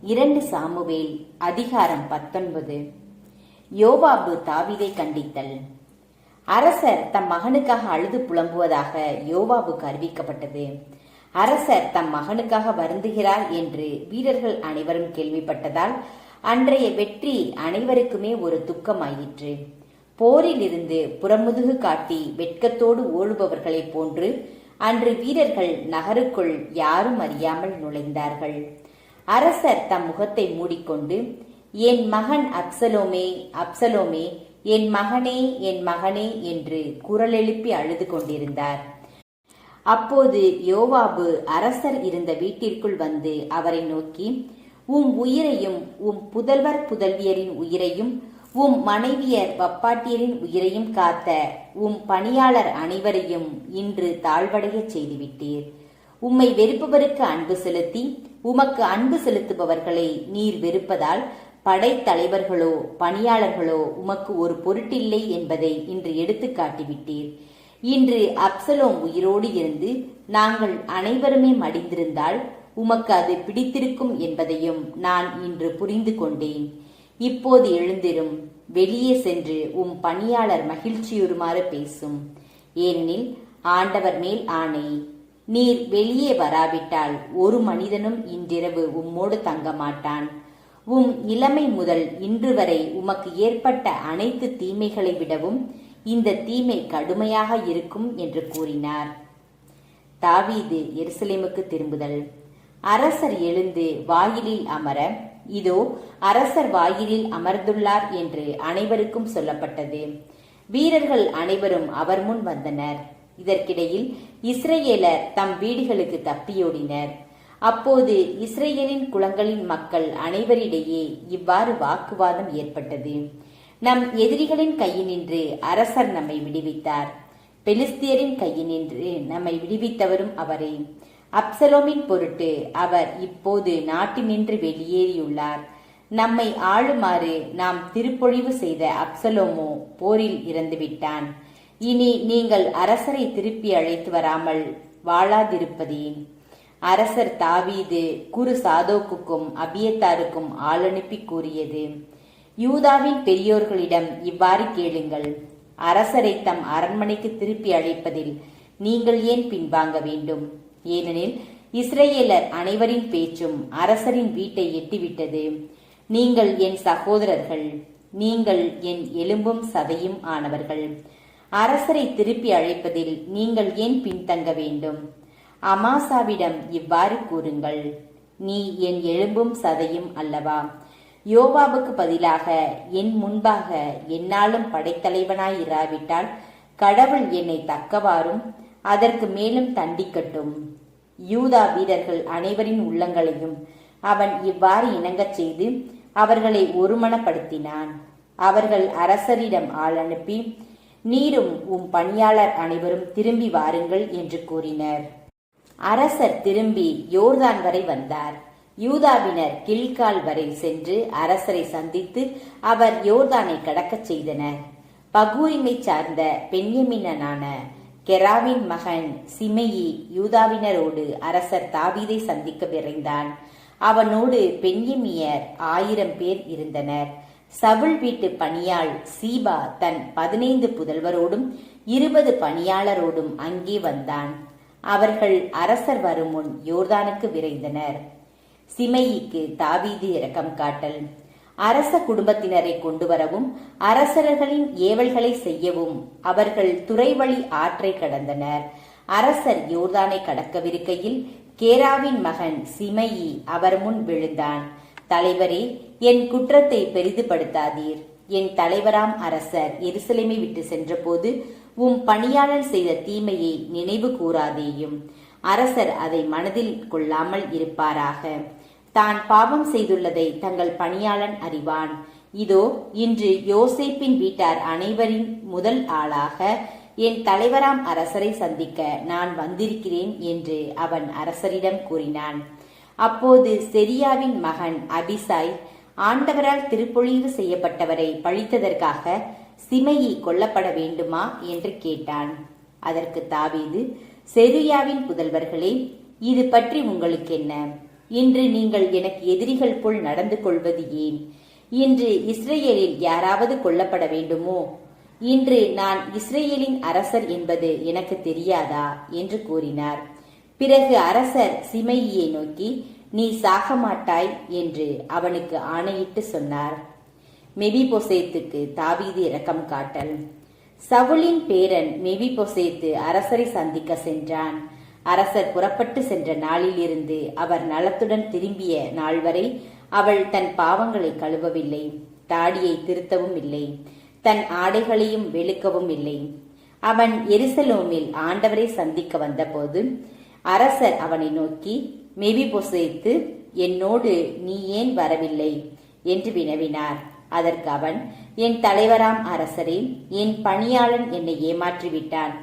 2 Samuel அதிகாரம் 19. யோவாபு தாவீதை கண்டித்தல். அரசர் தம் மகனுக்காக அழுது புலம்புவதாக யோவாபுக்கு அறிவிக்கப்பட்டது. அரசர் தம் மகனுக்காக வருந்துகிறார் என்று வீரர்கள் அனைவரும் கேள்விப்பட்டதால் அன்றைய வெற்றி அனைவருக்குமே ஒரு துக்கமாயிற்று. போரில் இருந்து புறமுதுகு காட்டி வெட்கத்தோடு ஓடுபவர்களைப் போன்று அன்று வீரர்கள் நகருக்குள் யாரும் அறியாமல் நுழைந்தார்கள். அரசர் தம் முகத்தை மூடிக்கொண்டு, என் மகன் அப்சலோமே, அப்சலோமே, என் மகனே, என் மகனே என்று குரல் எழுப்பி அழுது கொண்டிருந்தார். அப்போது யோவாபு அரசர் இருந்த வீட்டிற்குள் வந்து அவரை நோக்கி, உம் உயிரையும் உம் புதல்வர் புதல்வியரின் உயிரையும் உம் மனைவியர் வப்பாட்டியரின் உயிரையும் காத்த உம் பணியாளர் அனைவரையும் இன்று தாழ்வடையச் செய்துவிட்டீர். உம்மை வெறுப்பவருக்கு அன்பு செலுத்தி உமக்கு அன்பு செலுத்துபவர்களை நீர் வெறுப்பதால் படைத்தலைவர்களோ பணியாளர்களோ உமக்கு ஒரு பொருட்டில்லை என்பதை இன்று எடுத்து காட்டிவிட்டீர். இன்று அப்சலோம் உயிரோடு இருந்து நாங்கள் அனைவருமே மடிந்திருந்தால் உமக்கு அது பிடித்திருக்கும் என்பதையும் நான் இன்று புரிந்து கொண்டேன். இப்போது எழுந்திரும், வெளியே சென்று உம் பணியாளர் மகிழ்ச்சியுறுமாறு பேசும். ஏனெனில் ஆண்டவர் மேல் ஆணை, நீர் வெளியே வராவிட்டால் ஒரு மனிதனும் இன்றிரவு உம்மோடு தங்க மாட்டான். உம் இளமை முதல் இன்று வரை உமக்கு ஏற்பட்ட அனைத்து தீமைகளை விடவும் இந்த தீமை கடுமையாக இருக்கும் என்று கூறினார். தாவீது எருசலேமுக்கு திரும்புதல். அரசர் எழுந்து வாயிலில் அமர, இதோ அரசர் வாயிலில் அமர்ந்துள்ளார் என்று அனைவருக்கும் சொல்லப்பட்டது. வீரர்கள் அனைவரும் அவர் முன் வந்தனர். இதற்கிடையில் இஸ்ரேலர் தம் வீடுகளுக்கு தப்பியோடினர். அப்போது இஸ்ரேலின் குலங்களின் மக்கள் அனைவரிடையே இவ்வாறு வாக்குவாதம் ஏற்பட்டது. நம் எதிரிகளின் கையினின்று அரசர் நம்மை விடுவித்தார், பெலிஸ்தியரின் கையினின்று நம்மை விடுவித்தவரும் அவரே. அப்சலோமின் பொருட்டு அவர் இப்போது நாட்டினின்று வெளியேறியுள்ளார். நம்மை ஆளுமாறு நாம் திருப்பொழிவு செய்த அப்சலோமோ போரில் இறந்துவிட்டான். இனி நீங்கள் அரசரை திருப்பி அழைத்து வராமல் வாழாதிருப்பதேன்? அரசர் தாவீது குரு சாதோக்குக்கும் அபியத்தாருக்கும் ஆள் அனுப்பி கூறியது, யூதாவின் பெரியோர்களிடம் இவ்வாறு கேளுங்கள், அரசரை தம் அரண்மனைக்கு திருப்பி அழைப்பதில் நீங்கள் ஏன் பின்வாங்க வேண்டும்? ஏனெனில் இஸ்ரேலர் அனைவரின் பேச்சும் அரசரின் வீட்டை எட்டிவிட்டது. நீங்கள் என் சகோதரர்கள், நீங்கள் என் எலும்பும் சதையும் ஆனவர்கள். அரசரை திருப்பி அழைப்பதில் நீங்கள் ஏன் பின்தங்க வேண்டும்? அமாசாவிடம் இவ்வாறு கூறுங்கள், நீ என் எலும்பும் சதையும் அல்லவா? யோவாபுக்கு பதிலாக என் முன்பாக என்னாலும் படைத்தலைவனாயிராவிட்டால் கடவுள் என்னை தக்கவாறும் அதற்கு மேலும் தண்டிக்கட்டும். யூதா வீரர்கள் அனைவரின் உள்ளங்களையும் அவன் இவ்வாறு இணங்கச் செய்து அவர்களை ஒருமனப்படுத்தினான். அவர்கள் அரசரிடம் ஆள் அனுப்பி, நீரும் உம் பணியாளர் அனைவரும் திரும்பி வாருங்கள் என்று கூறினர். அரசர் திரும்பி யோர்தான் வரை வந்தார். யூதாவினர் கில்கால் வரை சென்று அரசரை சந்தித்து அவர் யோர்தானை கடக்கச் செய்தனர். பகூரிமை சார்ந்த பென்யமீனனான கெராவின் மகன் சிமெயி யூதாவினரோடு அரசர் தாவீதை சந்திக்க விரைந்தான். அவனோடு பென்யமியர் 1000 பேர் இருந்தனர். சவுல் வீட்டு பணியாள் சீபா தன் 15 புதல்வரோடும் 20 பணியாளரோடும் அங்கே வந்தான். அவர்கள் அரசர் வரும் முன் யோர்தானுக்கு விரைந்தனர். சிமையிக்கு தாவீது இரக்கம் காட்டல். அரச குடும்பத்தினரை கொண்டு வரவும் அரசர்களின் ஏவல்களை செய்யவும் அவர்கள் துறைவழி ஆற்றை கடந்தனர். அரசர் யோர்தானை கடக்கவிருக்கையில் கேராவின் மகன் சிமையி அவர் முன் விழுந்தான். தலைவரே, என் குற்றத்தை பெரிதுபடுத்தாதீர். என் தலைவராம் அரசர் எருசலேமை விட்டு சென்றபோது உம் பணியாளர் செய்த தீமையை நினைவு கூறாதேயும். அரசர் அதை மனதில் கொள்ளாமல் இருப்பாராக. தான் பாவம் செய்துள்ளதை தங்கள் பணியாளன் அறிவான். இதோ இன்று யோசேப்பின் வீட்டார் அனைவரின் முதல் ஆளாக என் தலைவராம் அரசரை சந்திக்க நான் வந்திருக்கிறேன் என்று அவன் அரசரிடம் கூறினான். அப்போது செரியாவின் மகன் அபிசாய், ஆண்டவரால் திருப்பொழிவு செய்யப்பட்டவரை பழித்ததற்காக சிமையி கொல்லப்பட வேண்டுமா என்று கேட்டான். அதற்கு தாவீது, செருயாவின் புதல்வர்களே, இது பற்றி உங்களுக்கு என்ன? இன்று நீங்கள் எனக்கு எதிரிகள் போல் நடந்து கொள்வது ஏன்? இன்று இஸ்ரேலில் யாராவது கொல்லப்பட வேண்டுமோ? இன்று நான் இஸ்ரேலின் அரசர் என்பது எனக்கு தெரியாதா என்று கூறினார். பிறகு அரசர் சிமையியை நோக்கி, நீ சாக மாட்டாய் என்று அவனுக்கு ஆணையிட்டு சொன்னார். மெபிபோசேத்துக்கு தாவீது இரக்கம் காட்டல். சவுலின் பேரன் மெபிபோசேத்து அரசரை சந்திக்க சென்றான். அரசர் புறப்பட்டு சென்ற நாளிலிருந்து அவர் நலத்துடன் திரும்பிய நாள் வரை அவள் தன் பாவங்களை கழுவவில்லை, தாடியை திருத்தவும் இல்லை, தன் ஆடைகளையும் வெளுக்கவும் இல்லை. அவன் எருசலேமில் ஆண்டவரை சந்திக்க வந்தபோது அரசர் அவனை நோக்கி, மெபிபோசேத்து, என்னோடு நீ ஏன் வரவில்லை என்று வினவினார். அதற்கு அவன், என் தலைவராம் அரசரே, என் பணியாளன் என்னை ஏமாற்றிவிட்டான்.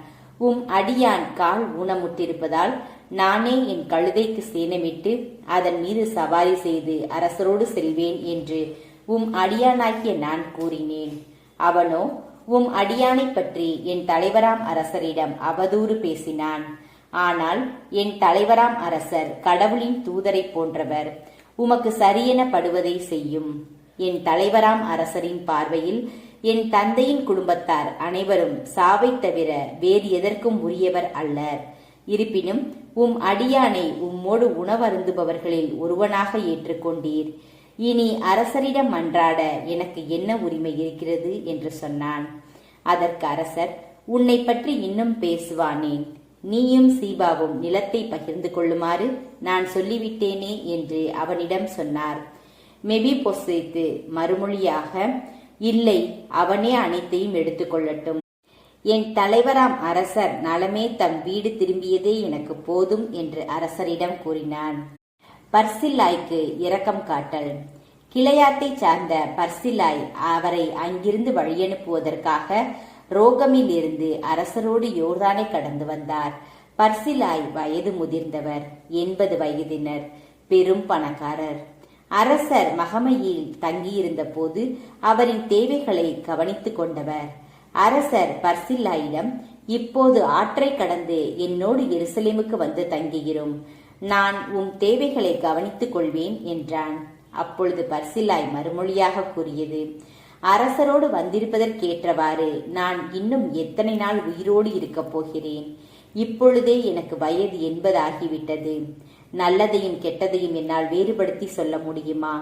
அடியான் கால் ஊனமுற்றிருப்பதால் நானே என் கழுதைக்கு சேணமிட்டு அதன் மீது சவாரி செய்து அரசரோடு செல்வேன் என்று அடியானாகிய நான் கூறினேன். அவனோ அடியானை பற்றி என் தலைவராம் அரசரிடம் அவதூறு பேசினான். ஆனால் என் தலைவராம் அரசர் கடவுளின் தூதரை போன்றவர், உமக்கு சரியென படுவதை செய்யும். என் தலைவராம் அரசரின் பார்வையில் என் தந்தையின் குடும்பத்தார் அனைவரும் சாவை தவிர வேறு எதற்கும் உரியவர் அல்லர். இருப்பினும் அடியானை உம்மோடு உணவருந்துபவர்களில் ஒருவனாக ஏற்றுக்கொண்டீர். இனி அரசரிடம் மன்றாட எனக்கு என்ன உரிமை இருக்கிறது என்று சொன்னான். அதற்கு அரசர், உன்னை பற்றி இன்னும் பேசுவானேன்? நீயும் சீபாவும் நிலத்தை பகிர்ந்து கொள்ளுமாறு நான் சொல்லிவிட்டேனே என்று அவனிடம் சொன்னார். மெபிபோசேத்து மறுமொழியாக, இல்லை, அவனே அனைத்தையும் எடுத்துக்கொள்ளட்டும். என் தலைவராம் அரசர் நலமே தம் வீடு திரும்பியதே எனக்கு போதும் என்று அரசரிடம் கூறினான். பர்சில்லாய்க்கு இரக்கம் காட்டல். கிளையாத்தை சார்ந்த பர்சில்லாய் அவரை அங்கிருந்து வழியனுப்புவதற்காக ரோகமில் இருந்து அரசரோடு யோர்தானை கடந்து வந்தார். பர்சில்லாய் வயது முதிர்ந்தவர், 80 வயதினர், பெரும் பணக்காரர். அரசர் மகமையில் தங்கியிருந்த போது அவரின் தேவைகளை கவனித்துக் கொண்டவர். அரசர் பர்சில்லாயிடம், இப்போது ஆற்றை கடந்து என்னோடு எருசலேமுக்கு வந்து தங்குகிறோம், நான் தேவைகளை கவனித்துக் கொள்வேன் என்றான். அப்பொழுது பர்சில்லாய் மறுமொழியாக கூறியது, அரசரோடு வந்திருப்பதற்கேற்றவாறு நான் இன்னும் எத்தனை நாள் உயிரோடு இருக்கப் போகிறேன்? இப்பொழுதே எனக்கு வயது 80 ஆகிவிட்டது. நல்லதையும் கெட்டதையும் என்னால் வேறுபடுத்தி சொல்ல முடியுமா?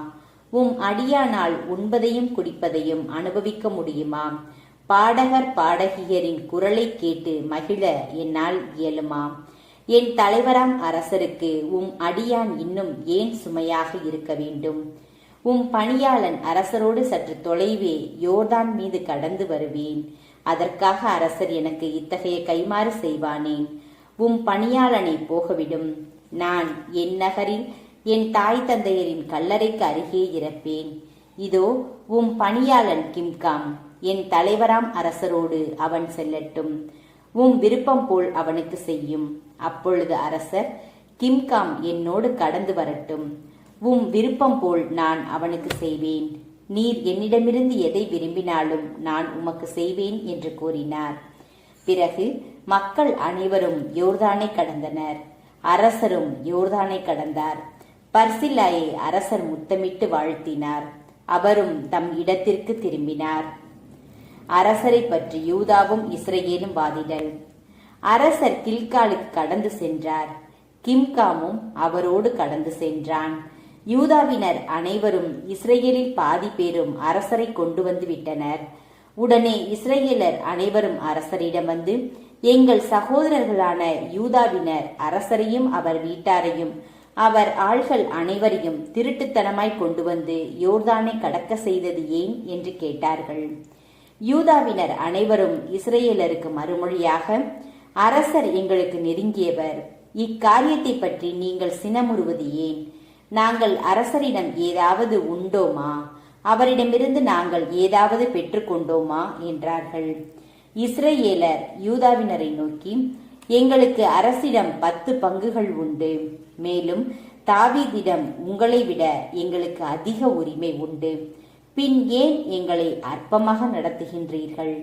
அடியானால் உண்பதையும் குடிப்பதையும் அனுபவிக்க முடியுமா? பாடகர் பாடகியரின் குரலை கேட்டு மகிழ என்னால் இயலுமா? என் தலைவராம் அரசருக்கு அடியான் இன்னும் ஏன் சுமையாக இருக்க வேண்டும்? பணியாளன் அரசரோடு சற்று தொலைவே யோர்தான் மீது கடந்து வருவேன். அதற்காக அரசர் எனக்கு இத்தகைய கைமாறு செய்வானேன்? பணியாளனை போகவிடும். நான் என் நகரில் என் தாய் தந்தையரின் கல்லறைக்கு அருகே இறப்பேன். இதோ பணியாளன் கிம்காம் என் தலைவராம் அரசரோடு அவன் செல்லட்டும். விருப்பம் போல் அவனுக்கு செய்யும். அப்பொழுது அரசர், கிம்காம் என்னோடு கடந்து வரட்டும், விருப்பம் போல் நான் அவனுக்கு செய்வேன். நீர் என்னிடமிருந்து எதை விரும்பினாலும் நான் உமக்கு செய்வேன் என்று கூறினார். பிறகு மக்கள் அனைவரும் யோர்தானை கடந்தனர். அரசரும் யோர்தானை கடந்தார். பர்சில்லாயை அரசர் முத்தமிட்டு வாழ்த்தினார். அவரும் தம் இடத்திற்கு திரும்பினார். அரசரை பற்றி யூதாவும் இஸ்ரேலும் வாதிடல். அரசர் கில்காலுக்கு கடந்து சென்றார். கிம்காமும் அவரோடு கடந்து சென்றான். யூதாவினர் அனைவரும் இஸ்ரேலில் பாதி பேரும் அரசரை கொண்டு வந்து விட்டனர். உடனே இஸ்ரேலர் அனைவரும் அரசரிடம் வந்து, எங்கள் சகோதரர்களான யூதாவினர் அரசரையும் அவர் வீட்டாரையும் அவர் ஆள்கள் அனைவரையும் திருட்டுத்தனமாய் கொண்டு வந்து யோர்தானை கடக்க செய்தது ஏன் என்று கேட்டார்கள். யூதாவினர் அனைவரும் இஸ்ரேலருக்கு மறுமொழியாக, அரசர் எங்களுக்கு நெருங்கியவர், இக்காரியத்தை பற்றி நீங்கள் சினமுறுவது ஏன்? நாங்கள் அரசரிடம் ஏதாவது உண்டோமா? அவரிடமிருந்து நாங்கள் ஏதாவது பெற்றுக்கொண்டோமா என்றார்கள். இஸ்ரேலர் யூதாவினரை நோக்கி, எங்களுக்கு அரசிடம் 10 பங்குகள் உண்டு. மேலும் தாவீதிடம் உங்களை விட எங்களுக்கு அதிக உரிமை உண்டு. பின் ஏன் எங்களை அற்பமாக நடத்துகின்றீர்கள்?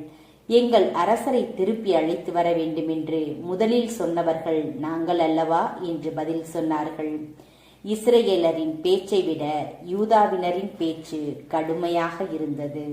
எங்கள் அரசரை திருப்பி அழைத்து வர வேண்டுமென்று முதலில் சொன்னவர்கள் நாங்கள் அல்லவா என்று பதில் சொன்னார்கள். இஸ்ரேலரின் பேச்சை விட யூதாவினரின் பேச்சு கடுமையாக இருந்தது.